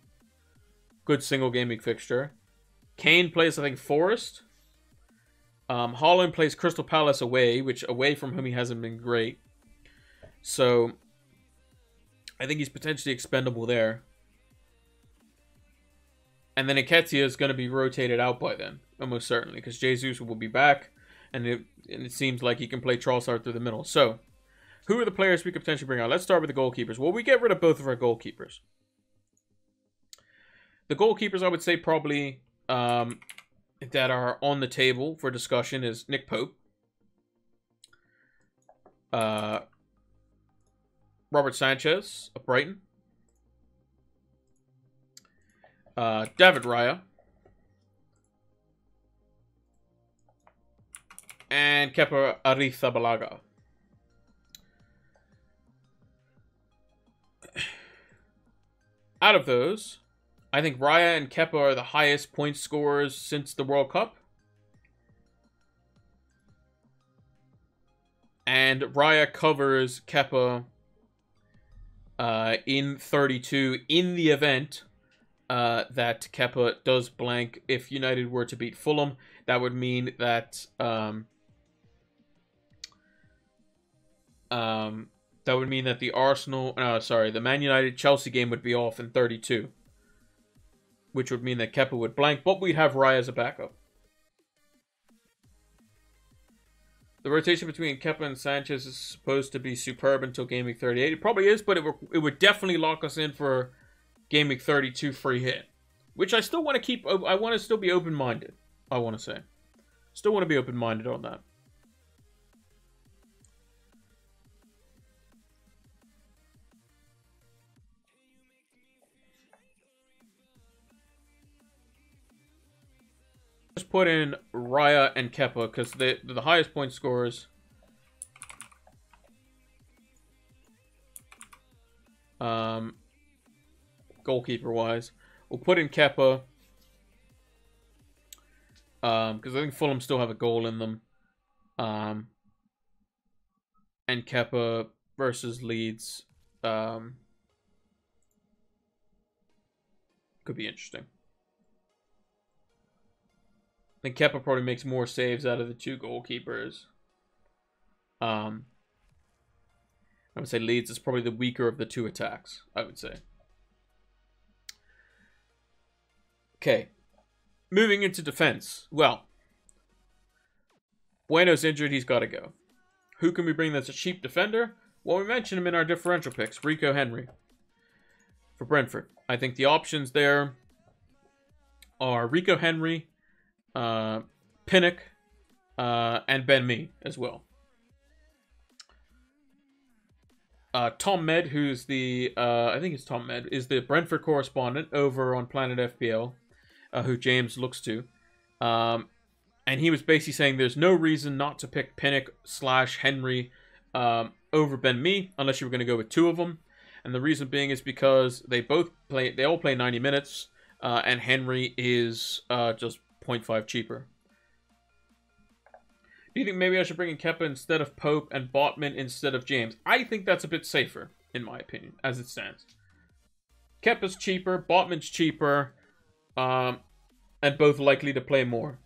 Good single gaming fixture. Kane plays, I think, Forest. Haaland plays Crystal Palace away, which away from him he hasn't been great. So I think he's potentially expendable there. And then Nketiah is going to be rotated out by then, almost certainly, because Jesus will be back, and it seems like he can play Trossard through the middle. So, who are the players we could potentially bring out? Let's start with the goalkeepers. Well, we get rid of both of our goalkeepers. The goalkeepers, I would say, probably that are on the table for discussion is Nick Pope, Robert Sanchez of Brighton, David Raya, and Kepa Arrizabalaga. Out of those, I think Raya and Kepa are the highest point scorers since the World Cup. And Raya covers Kepa in 32 in the event that Kepa does blank. If United were to beat Fulham, that would mean that the the Man United Chelsea game would be off in 32, which would mean that Kepa would blank, but we'd have Raya as a backup. The rotation between Kepa and Sanchez is supposed to be superb until Game Week 38. It probably is, but it would definitely lock us in for Game Week 32 free hit, which I still want to keep. I want to still be open-minded, I want to say. Still want to be open-minded on that. Just put in Raya and Kepa because they're the highest point scorers. Goalkeeper-wise. We'll put in Kepa. Because I think Fulham still have a goal in them. And Kepa versus Leeds. Could be interesting. I think Kepa probably makes more saves out of the two goalkeepers. I would say Leeds is probably the weaker of the two attacks, I would say. Okay. Moving into defense. Well, Bueno's injured, he's got to go. Who can we bring that's a cheap defender? Well, we mentioned him in our differential picks. Rico Henry for Brentford. I think the options there are Rico Henry, Pinnock, and Ben Mee as well. Tom Med, who's the, I think it's Tom Med, is the Brentford correspondent over on Planet FPL. who James looks to. And he was basically saying there's no reason not to pick Pinnock / Henry over Ben Mee unless you were going to go with two of them. And the reason being is because they all play 90 minutes, and Henry is just 0.5 cheaper. Do you think maybe I should bring in Kepa instead of Pope and Botman instead of James? I think that's a bit safer, in my opinion, as it stands. Kepa's cheaper, Botman's cheaper, and both likely to play more.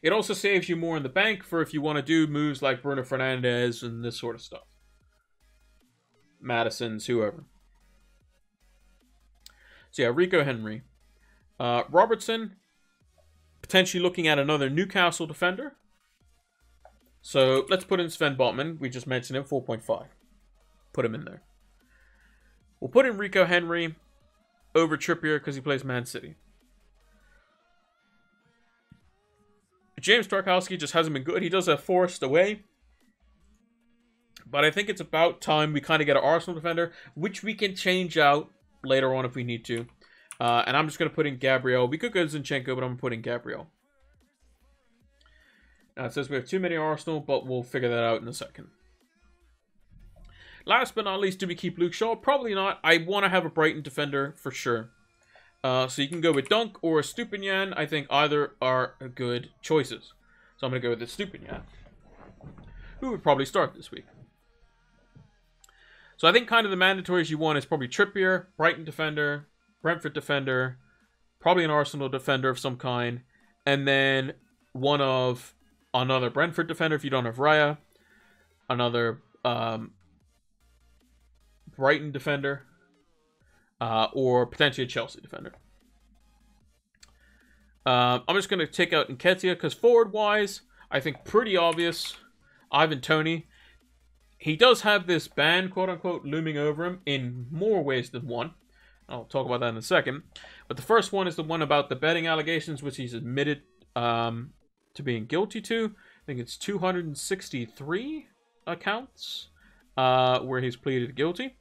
It also saves you more in the bank for if you want to do moves like Bruno Fernandes and this sort of stuff. Madison's, whoever. So yeah, Rico Henry. Robertson, potentially looking at another Newcastle defender. So let's put in Sven Botman. We just mentioned him, 4.5. Put him in there. We'll put in Rico Henry over Trippier because he plays Man City. James Tarkowski just hasn't been good. He does have Forest away. But I think it's about time we kind of get an Arsenal defender, which we can change out later on if we need to. And I'm just going to put in Gabriel. We could go Zinchenko, but I'm going to put in Gabriel. Now it says we have too many Arsenal, but we'll figure that out in a second. Last but not least, do we keep Luke Shaw? Probably not. I want to have a Brighton defender for sure. So you can go with Dunk or Stupinian. I think either are good choices. So I'm going to go with the Stupinian, who would probably start this week. So I think kind of the mandatories you want is probably Trippier, Brighton defender, Brentford defender, probably an Arsenal defender of some kind, and then one of another Brentford defender if you don't have Raya, another Brighton defender, or potentially a Chelsea defender. I'm just going to take out Nketiah because forward-wise, I think pretty obvious. Ivan Toney. He does have this ban, quote-unquote, looming over him in more ways than one. I'll talk about that in a second. But the first one is the one about the betting allegations, which he's admitted to being guilty to. I think it's 263 accounts where he's pleaded guilty.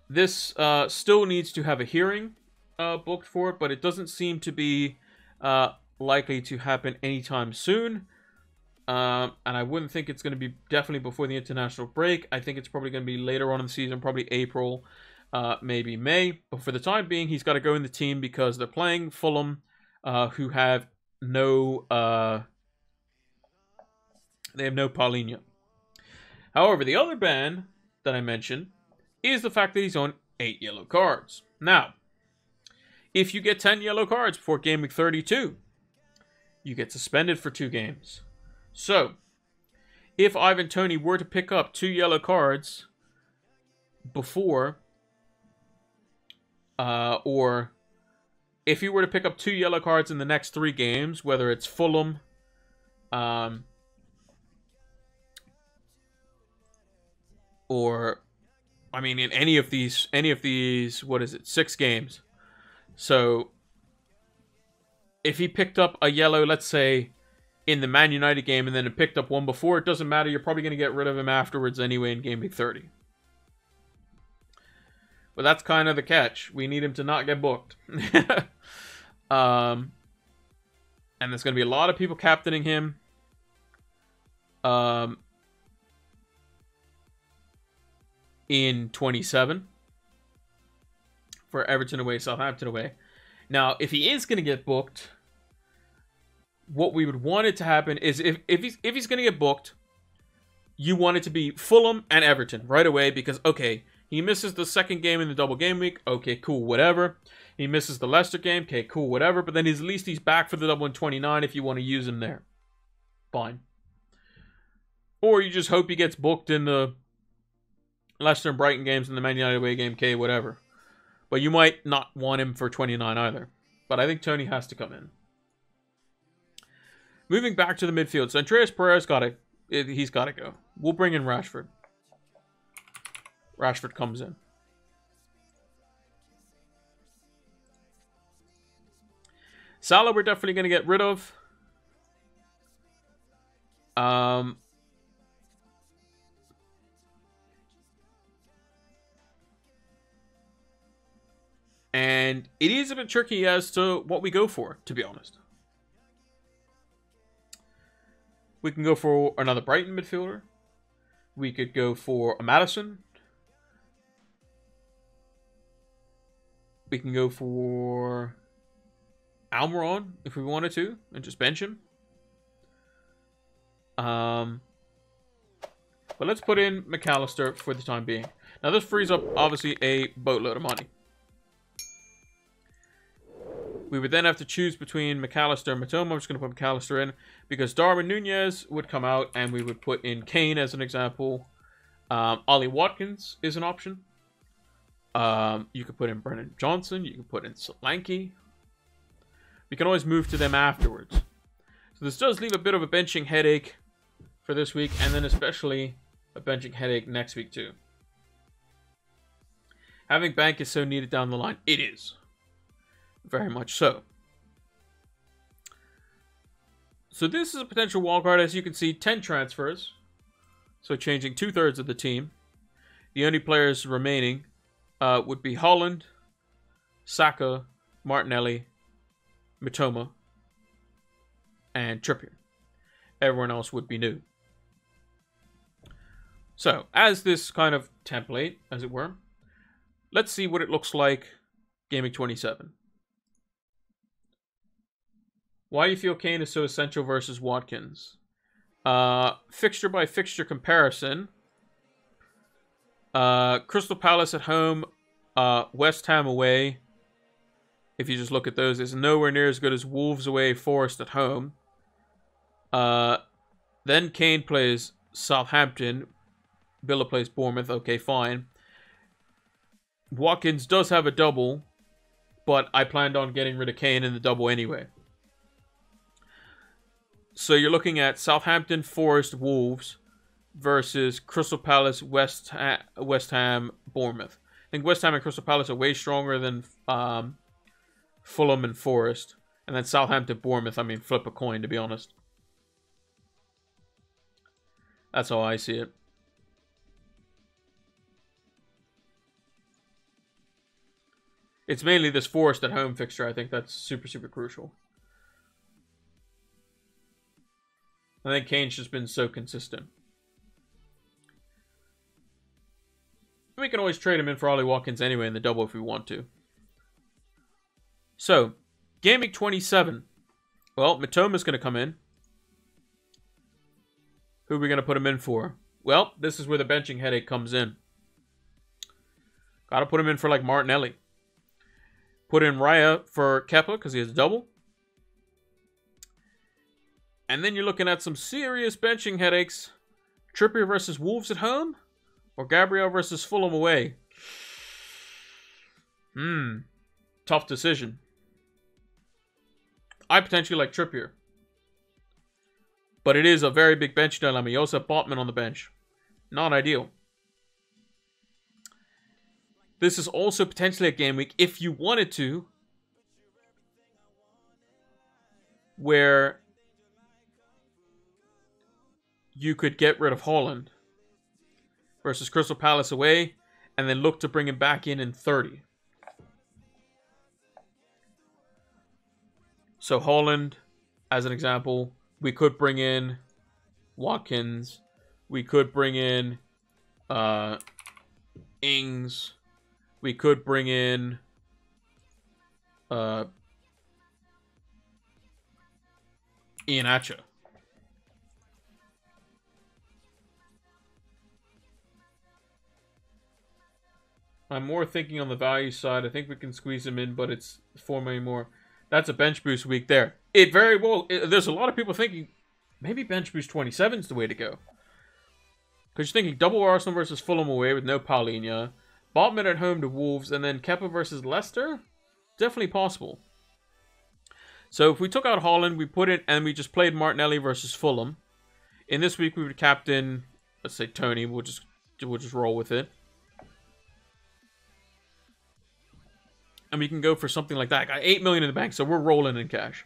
This still needs to have a hearing booked for it, but it doesn't seem to be likely to happen anytime soon. And I wouldn't think it's going to be definitely before the international break. I think it's probably going to be later on in the season, probably April, maybe May. But for the time being, he's got to go in the team because they're playing Fulham, who have no they have no Paulinho. However, the other ban that I mentioned is the fact that he's on 8 yellow cards. Now, if you get 10 yellow cards before game week 32, you get suspended for 2 games. So, if Ivan Toney were to pick up 2 yellow cards before, or if he were to pick up 2 yellow cards in the next 3 games, whether it's Fulham, or, I mean, in any of these, what is it, 6 games. So, if he picked up a yellow, let's say, in the Man United game and then it picked up one before, it doesn't matter. You're probably going to get rid of him afterwards anyway in game week 30. But that's kind of the catch. We need him to not get booked. And there's going to be a lot of people captaining him. In 27 for Everton away, Southampton away. Now, if he is going to get booked, what we would want it to happen is if he's going to get booked, you want it to be Fulham and Everton right away because, okay, he misses the second game in the double game week. Okay, cool, whatever. He misses the Leicester game. Okay, cool, whatever. But then at least he's back for the double in 29 if you want to use him there. Fine. Or you just hope he gets booked in the Leicester and Brighton games and the Man United away game. Okay, whatever. But you might not want him for 29 either. But I think Toney has to come in. Moving back to the midfield. So Andreas Pereira's he's got to go. We'll bring in Rashford. Rashford comes in. Salah we're definitely going to get rid of. And it is a bit tricky as to what we go for, to be honest. We can go for another Brighton midfielder. We could go for a Maddison. We can go for Almiron if we wanted to, and just bench him. But let's put in McAllister for the time being. Now this frees up, obviously, a boatload of money. We would then have to choose between McAllister and Mitoma. I'm just going to put McAllister in because Darwin Nunez would come out and we would put in Kane as an example. Ollie Watkins is an option. You could put in Brennan Johnson. You can put in Solanke. We can always move to them afterwards. So this does leave a bit of a benching headache for this week, and then especially a benching headache next week too. Having bank is so needed down the line. It is. Very much so. So this is a potential wildcard. As you can see, 10 transfers. So changing 2/3 of the team. The only players remaining would be Holland, Saka, Martinelli, Mitoma, and Trippier. Everyone else would be new. So, as this kind of template, as it were, let's see what it looks like Game Week 27. Why do you feel Kane is so essential versus Watkins? Fixture by fixture comparison. Crystal Palace at home, West Ham away. If you just look at those, is nowhere near as good as Wolves away, Forest at home. Then Kane plays Southampton. Villa plays Bournemouth. Okay, fine. Watkins does have a double, but I planned on getting rid of Kane in the double anyway. So you're looking at Southampton, Forest, Wolves versus Crystal Palace, West Ham, Bournemouth. I think West Ham and Crystal Palace are way stronger than Fulham and Forest. And then Southampton, Bournemouth, I mean, flip a coin, to be honest. That's how I see it. It's mainly this Forest at home fixture. I think that's super, super crucial. I think Kane's just been so consistent. We can always trade him in for Ollie Watkins anyway in the double if we want to. So, Game Week 27. Well, Mitoma's going to come in. Who are we going to put him in for? Well, this is where the benching headache comes in. Got to put him in for like Martinelli. Put in Raya for Kepa because he has a double. And then you're looking at some serious benching headaches. Trippier versus Wolves at home? Or Gabriel versus Fulham away? Tough decision. I potentially like Trippier. But it is a very big bench dilemma. You also have Botman on the bench. Not ideal. This is also potentially a game week, if you wanted to, where you could get rid of Haaland versus Crystal Palace away and then look to bring him back in 30. So Haaland, as an example, we could bring in Watkins. We could bring in Ings. We could bring in Iheanacho. I'm more thinking on the value side. I think we can squeeze him in, but it's 4 million more. That's a bench boost week there. It very well... there's a lot of people thinking maybe bench boost 27 is the way to go. Because you're thinking double Arsenal versus Fulham away with no Paulinho. Botman at home to Wolves, and then Kepa versus Leicester? Definitely possible. So if we took out Haaland, we put it, and we just played Martinelli versus Fulham. In this week, we would captain, let's say Tony. We'll just roll with it. And we can go for something like that. I got 8 million in the bank, so we're rolling in cash.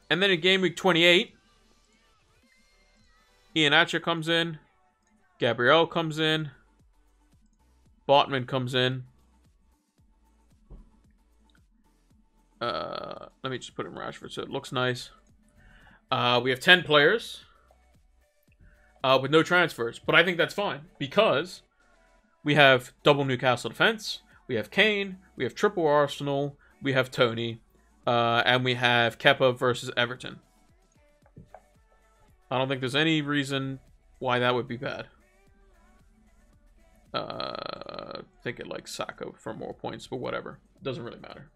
And then in game week 28, Iheanacho comes in, Gabriel comes in. Botman comes in. Let me just put in Rashford so it looks nice. We have 10 players with no transfers. But I think that's fine because we have double Newcastle defense. We have Kane. We have triple Arsenal. We have Tony. And we have Kepa versus Everton. I don't think there's any reason why that would be bad. Think it like Saka for more points, but whatever. Doesn't really matter.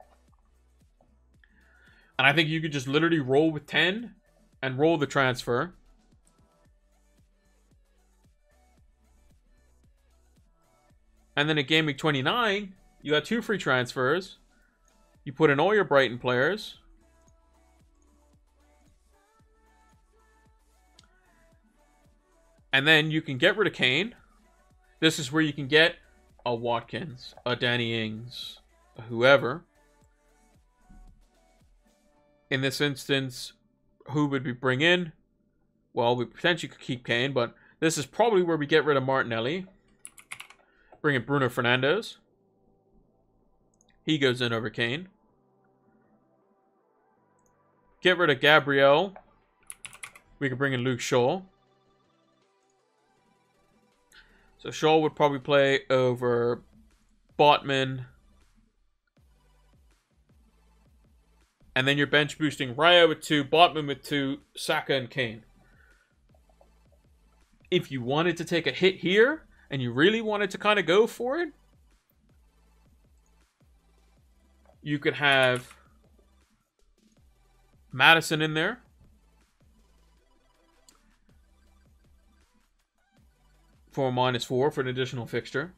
And I think you could just literally roll with 10 and roll the transfer. And then at Game Week 29, you got 2 free transfers. You put in all your Brighton players. And then you can get rid of Kane. This is where you can get a Watkins, a Danny Ings, whoever. In this instance, who would we bring in? Well, we potentially could keep Kane, but this is probably where we get rid of Martinelli. Bring in Bruno Fernandes. He goes in over Kane. Get rid of Gabriel. We could bring in Luke Shaw. So Shaw would probably play over Botman. And then you're bench boosting Raya with 2, Botman with 2, Saka and Kane. If you wanted to take a hit here, and you really wanted to kind of go for it, you could have Maddison in there. For a -4 for an additional fixture.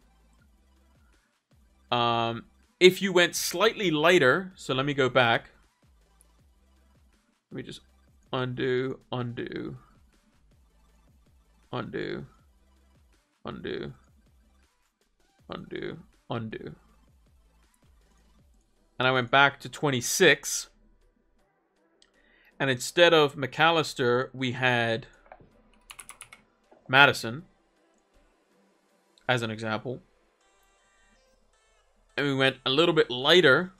If you went slightly lighter, so let me go back. Let me just undo. And I went back to 26. And instead of McAllister, we had Maddison, as an example. And we went a little bit lighter.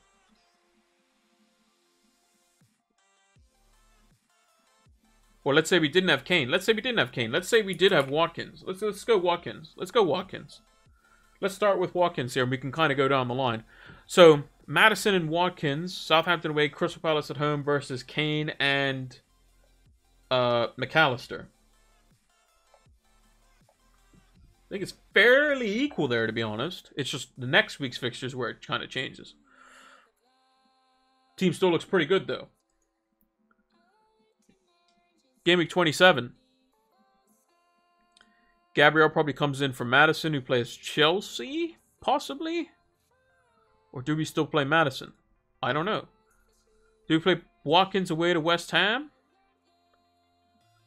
Or let's say we didn't have Kane. Let's say we didn't have Kane. Let's say we did have Watkins. Let's go Watkins. Let's go Watkins. Let's start with Watkins here, and we can kind of go down the line. So, Maddison and Watkins, Southampton away, Crystal Palace at home versus Kane and McAllister. I think it's fairly equal there, to be honest. It's just the next week's fixtures where it kind of changes. Team still looks pretty good, though. Game Week 27. Gabriel probably comes in for Maddison, who plays Chelsea, possibly? Or do we still play Maddison? I don't know. Do we play Watkins away to West Ham?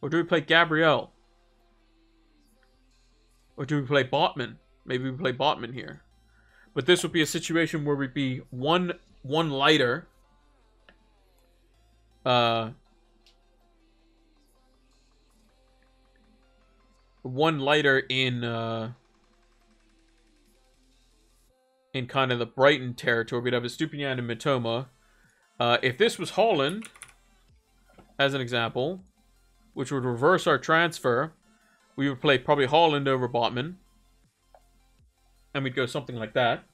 Or do we play Gabriel? Or do we play Botman? Maybe we play Botman here. But this would be a situation where we'd be one lighter. One lighter in kind of the Brighton territory. We'd have a Estupiñán and Mitoma. If this was Haaland, as an example, which would reverse our transfer, we would play probably Haaland over Botman. And we'd go something like that.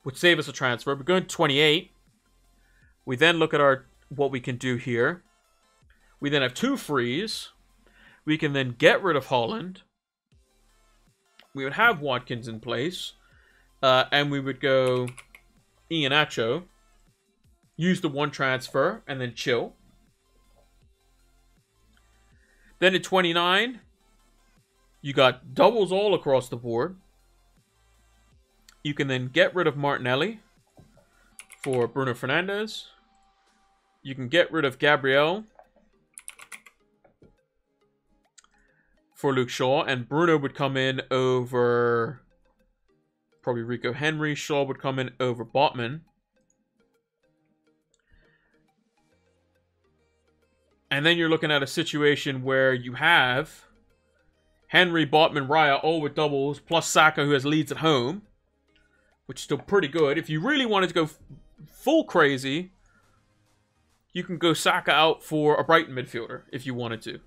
Would save us a transfer. We're going to 28. We then look at what we can do here. We then have 2 frees. We can then get rid of Haaland. We would have Watkins in place. And we would go Iheanacho. Use the 1 transfer and then chill. Then at 29, you got doubles all across the board. You can then get rid of Martinelli for Bruno Fernandes. You can get rid of Gabriel for Luke Shaw. And Bruno would come in over probably Rico Henry. Shaw would come in over Botman. And then you're looking at a situation where you have Henry, Botman, Raya, all with doubles, plus Saka, who has leads at home, which is still pretty good. If you really wanted to go full crazy, you can go Saka out for a Brighton midfielder, if you wanted to.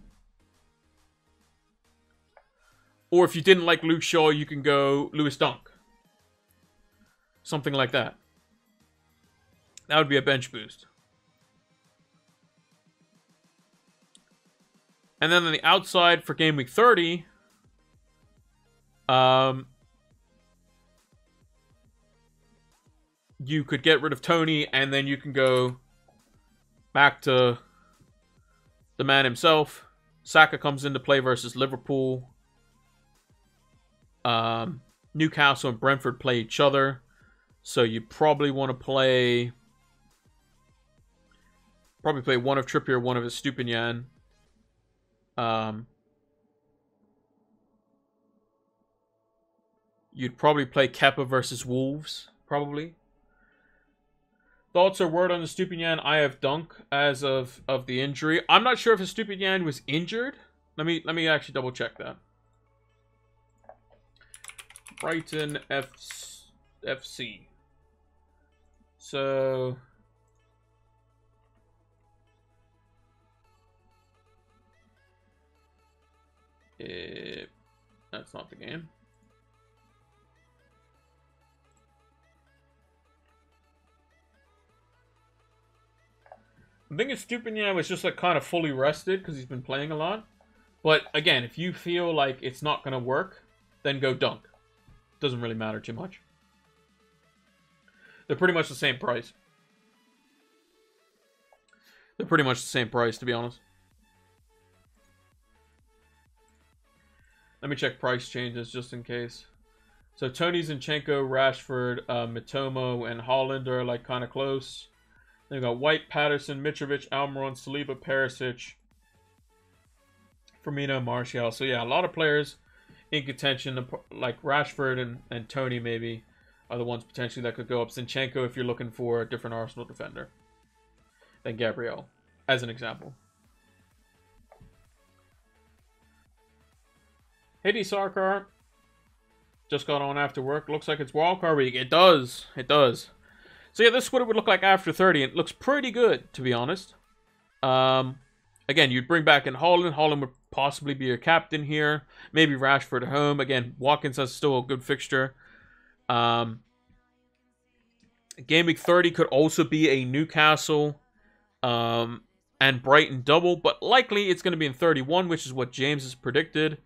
Or if you didn't like Luke Shaw, you can go Lewis Dunk. Something like that. That would be a bench boost. And then on the outside for game week 30, you could get rid of Tony, and then you can go back to the man himself. Saka comes into play versus Liverpool. Newcastle and Brentford play each other. So you probably want to play... Probably play one of Trippier, one of Estupiñán. You'd probably play Kepa versus Wolves, probably. Thoughts or word on Estupiñán? I have Dunk as of the injury. I'm not sure if Estupiñán was injured. Let me actually double check that. Brighton FC. So that's not the game. I think Estupiñán was just like kind of fully rested because he's been playing a lot. But again, if you feel like it's not going to work, then go Dunk. Doesn't really matter too much. They're pretty much the same price. They're pretty much the same price, to be honest. Let me check price changes just in case. So Tony, Zinchenko, Rashford, Mitoma, and Haaland are like kind of close. Then we got White, Patterson, Mitrovic, Almiron, Saliba, Perisic, Firmino, Martial. So yeah, a lot of players in contention, like Rashford and Tony maybe are the ones potentially that could go up. Zinchenko if you're looking for a different Arsenal defender than Gabriel, as an example. Hidi Sarkar just got on after work. Looks like it's wildcard week. It does. It does. So yeah, this is what it would look like after 30. It looks pretty good, to be honest. Again, you'd bring back in Haaland. Haaland would possibly be your captain here. Maybe Rashford at home. Again, Watkins has still a good fixture. Game week 30 could also be a Newcastle and Brighton double, but likely it's going to be in 31, which is what James has predicted,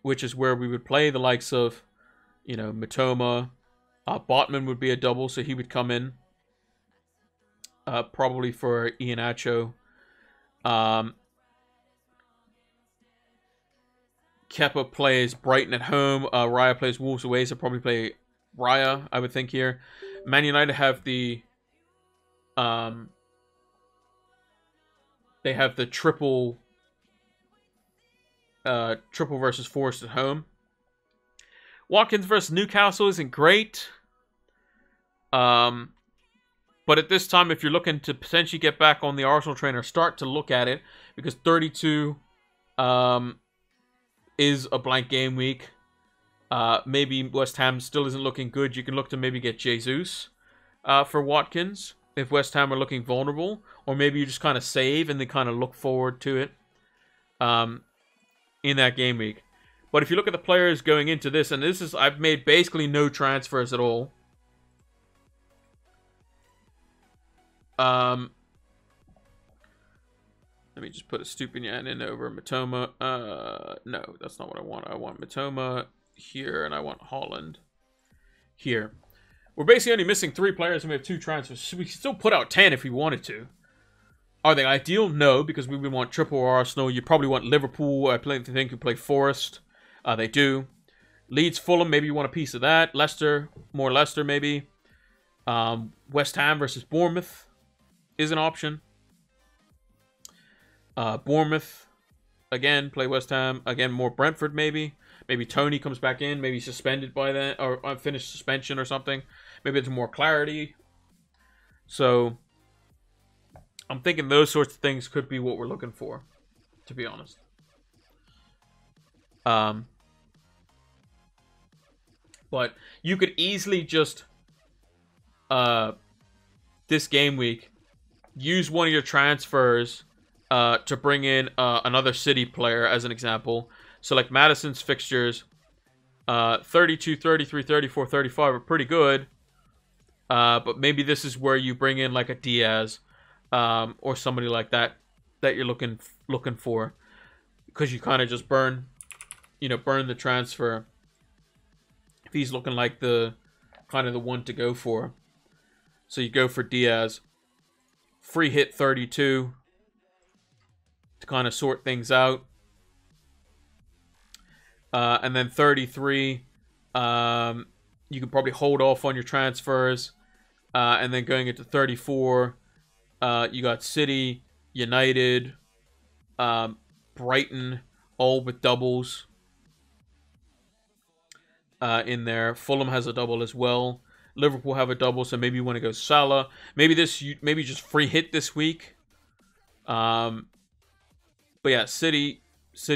which is where we would play the likes of, Mitoma. Botman would be a double, so he would come in probably for Iheanacho. Kepa plays Brighton at home. Raya plays Wolves away, so probably play Raya, I would think here. Man United have the they have the triple versus Forest at home. Watkins versus Newcastle isn't great. But at this time, if you're looking to potentially get back on the Arsenal train or start to look at it, because 32 is a blank game week. Maybe West Ham still isn't looking good. You can look to maybe get Jesus for Watkins if West Ham are looking vulnerable. Or maybe you just kind of save and then kind of look forward to it in that game week. But if you look at the players going into this, and this is, I've made basically no transfers at all. Let me just put Estupiñán in over Mitoma. No, that's not what I want. I want Mitoma here, and I want Haaland here. We're basically only missing 3 players, and we have 2 transfers. We can still put out 10 if we wanted to. Are they ideal? No, because we would want triple Arsenal. You probably want Liverpool. I think you play Forest. They do. Leeds, Fulham, maybe you want a piece of that. Leicester, more Leicester maybe. West Ham versus Bournemouth is an option. Bournemouth, again, play West Ham. Again, more Brentford maybe. Maybe Tony comes back in. Maybe suspended by then, or finished suspension or something. Maybe there's more clarity. So, I'm thinking those sorts of things could be what we're looking for, to be honest. But you could easily just this game week use one of your transfers to bring in another City player as an example. So like Madison's fixtures, 32, 33, 34, 35 are pretty good. But maybe this is where you bring in like a Diaz or somebody like that you're looking for, because you kind of just burn the transfer if he's looking like the kind of the one to go for. So you go for Diaz, free hit 32 to kind of sort things out, and then 33. You can probably hold off on your transfers, and then going into 34, you got City, United, Brighton, all with doubles in there. Fulham has a double as well. Liverpool have a double, so maybe you want to go Salah. Maybe just free hit this week. But yeah, City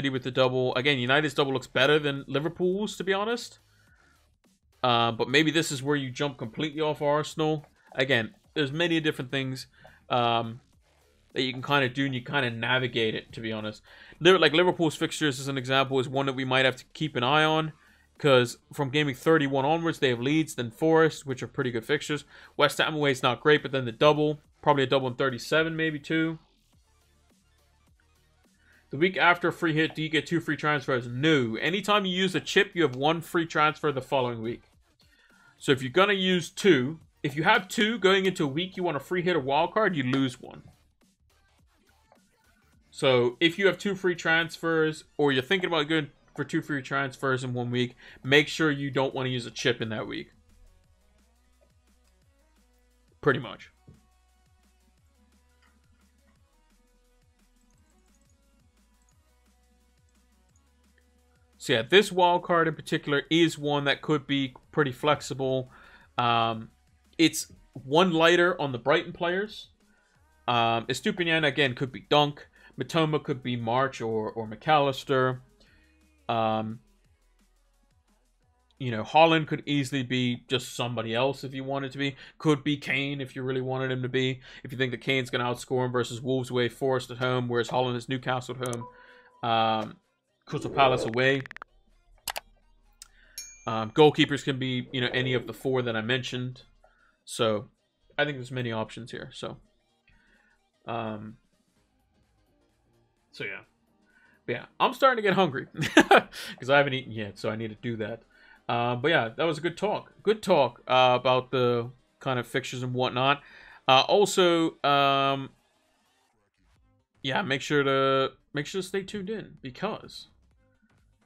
with the double. Again, United's double looks better than Liverpool's, to be honest. But maybe this is where you jump completely off Arsenal. Again, there's many different things that you can kind of do, and you kind of navigate it, to be honest. Like Liverpool's fixtures, as an example, is one that we might have to keep an eye on, because from game week 31 onwards, they have Leeds, then Forest, which are pretty good fixtures. West Ham away is not great, but then the double. Probably a double in 37, maybe 2. The week after a free hit, do you get 2 free transfers? No. Anytime you use a chip, you have 1 free transfer the following week. So if you're going to use 2, if you have 2 going into a week, you want a free hit or wild card, you lose 1. So if you have 2 free transfers, or you're thinking about going for 2 free transfers in 1 week, make sure you don't want to use a chip in that week. Pretty much. So yeah, this wild card in particular is one that could be pretty flexible. It's 1 lighter on the Brighton players. Estupiñán, again, could be Dunk. Matoma could be March or McAllister. Haaland could easily be just somebody else if you wanted to be. Could be Kane if you really wanted him to be. If you think that Kane's going to outscore him versus Wolves away, Forest at home, whereas Haaland is Newcastle at home. Crystal Palace away. Goalkeepers can be, any of the 4 that I mentioned. So, I think there's many options here. So yeah. But yeah, I'm starting to get hungry because I haven't eaten yet, so I need to do that. But yeah, that was a good talk. Good talk about the kind of fixtures and whatnot. Also, yeah, make sure to stay tuned in, because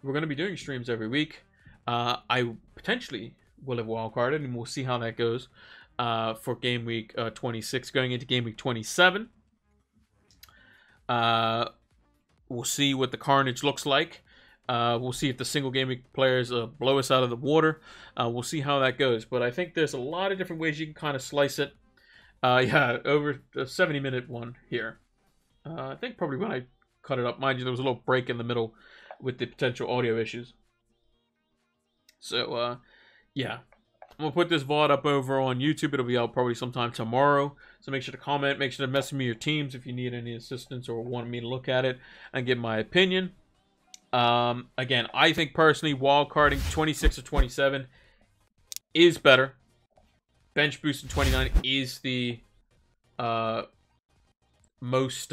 we're going to be doing streams every week. I potentially will have wildcarded, and we'll see how that goes for game week 26 going into game week 27. We'll see what the carnage looks like. We'll see if the single game week players blow us out of the water. We'll see how that goes. But I think there's a lot of different ways you can kind of slice it. Yeah, over a 70-minute one here. I think probably when I cut it up, mind you, there was a little break in the middle with the potential audio issues. So, yeah. I'm going to put this VOD up over on YouTube. It'll be out probably sometime tomorrow. So make sure to comment. Make sure to message me your teams if you need any assistance or want me to look at it and give my opinion. Again, I think personally wildcarding 26 or 27 is better. Bench boost in 29 is the most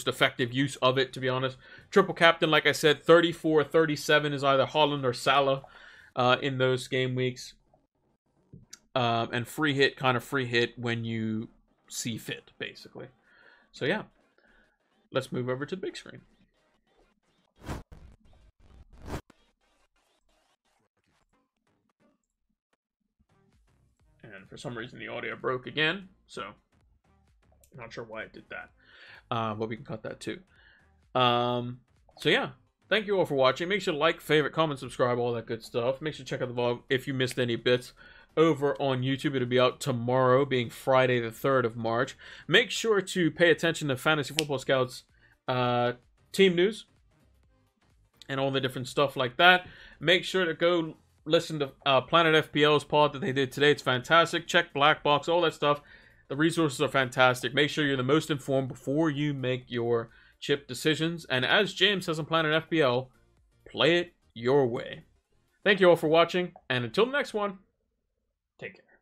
effective use of it, to be honest. Triple captain, like I said, 34, 37 is either Haaland or Salah in those game weeks. And free hit, kind of free hit when you see fit, basically. So yeah, let's move over to the big screen. And for some reason the audio broke again, so not sure why it did that. But we can cut that too. So yeah, thank you all for watching. Make sure to like, favorite, comment, subscribe, all that good stuff. Make sure to check out the vlog if you missed any bits over on YouTube. It'll be out tomorrow, being Friday the 3rd of March. Make sure to pay attention to Fantasy Football Scouts team news. and all the different stuff like that. Make sure to go listen to Planet FPL's pod that they did today. It's fantastic. Check Black Box, all that stuff. The resources are fantastic. Make sure you're the most informed before you make your chip decisions. And as James says on Planet FPL, play it your way. Thank you all for watching, and until the next one, take care.